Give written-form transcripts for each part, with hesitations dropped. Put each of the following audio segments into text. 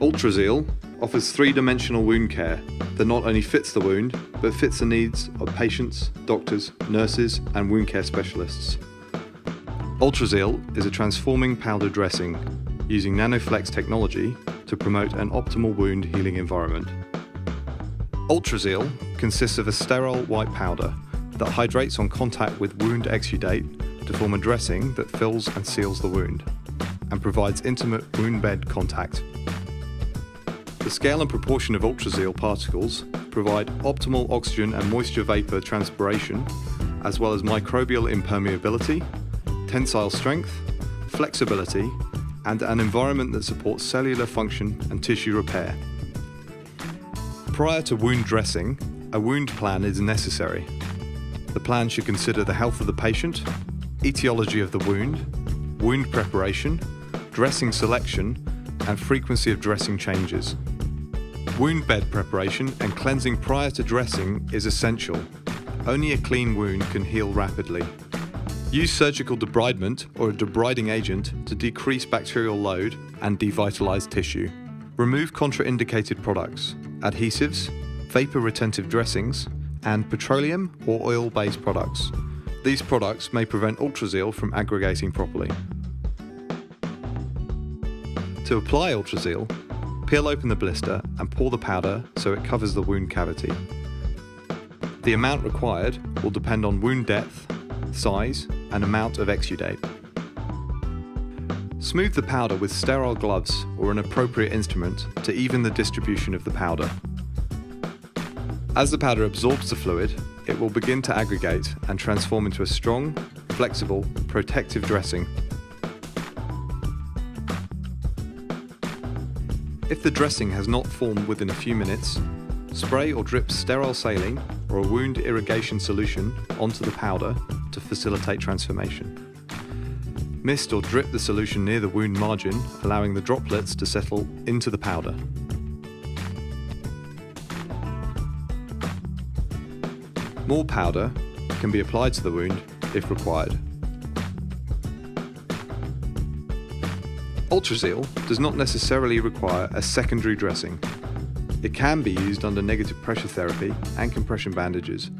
Altrazeal offers three-dimensional wound care that not only fits the wound, but fits the needs of patients, doctors, nurses, and wound care specialists. Altrazeal is a transforming powder dressing using nanoflex technology to promote an optimal wound healing environment. Altrazeal consists of a sterile white powder that hydrates on contact with wound exudate to form a dressing that fills and seals the wound and provides intimate wound bed contact. The scale and proportion of Altrazeal particles provide optimal oxygen and moisture vapor transpiration, as well as microbial impermeability, tensile strength, flexibility, and an environment that supports cellular function and tissue repair. Prior to wound dressing, a wound plan is necessary. The plan should consider the health of the patient, etiology of the wound preparation, dressing selection, and frequency of dressing changes. Wound bed preparation and cleansing prior to dressing is essential. Only a clean wound can heal rapidly. Use surgical debridement or a debriding agent to decrease bacterial load and devitalize tissue. Remove contraindicated products, adhesives, vapor retentive dressings, and petroleum or oil-based products. These products may prevent Altrazeal from aggregating properly. To apply Altrazeal, peel open the blister and pour the powder so it covers the wound cavity. The amount required will depend on wound depth, size, and amount of exudate. Smooth the powder with sterile gloves or an appropriate instrument to even the distribution of the powder. As the powder absorbs the fluid, it will begin to aggregate and transform into a strong, flexible, protective dressing. If the dressing has not formed within a few minutes, spray or drip sterile saline or a wound irrigation solution onto the powder to facilitate transformation. Mist or drip the solution near the wound margin, allowing the droplets to settle into the powder. More powder can be applied to the wound if required. Altrazeal does not necessarily require a secondary dressing. It can be used under negative pressure therapy and compression bandages.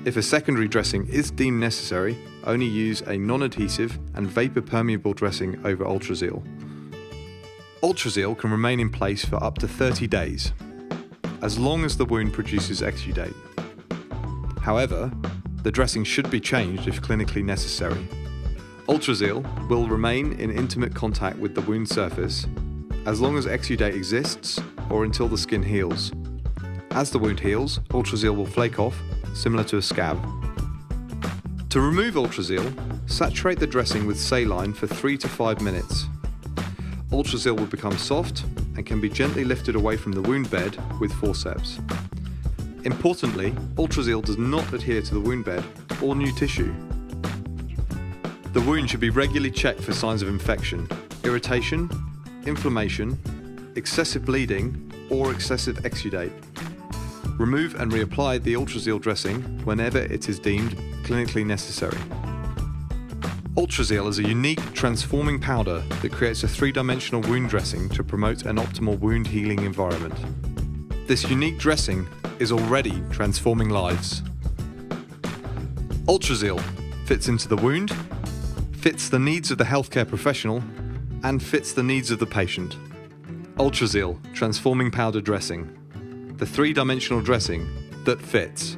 If a secondary dressing is deemed necessary, only use a non-adhesive and vapor-permeable dressing over Altrazeal. Altrazeal can remain in place for up to 30 days, as long as the wound produces exudate. However, the dressing should be changed if clinically necessary. Altrazeal will remain in intimate contact with the wound surface as long as exudate exists or until the skin heals. As the wound heals, Altrazeal will flake off, similar to a scab. To remove Altrazeal, saturate the dressing with saline for 3 to 5 minutes. Altrazeal will become soft and can be gently lifted away from the wound bed with forceps. Importantly, Altrazeal does not adhere to the wound bed or new tissue. The wound should be regularly checked for signs of infection, irritation, inflammation, excessive bleeding, or excessive exudate. Remove and reapply the Altrazeal dressing whenever it is deemed clinically necessary. Altrazeal is a unique transforming powder that creates a three-dimensional wound dressing to promote an optimal wound healing environment. This unique dressing is already transforming lives. Altrazeal fits into the wound, fits the needs of the healthcare professional, and fits the needs of the patient. Altrazeal Transforming Powder Dressing, the three-dimensional dressing that fits.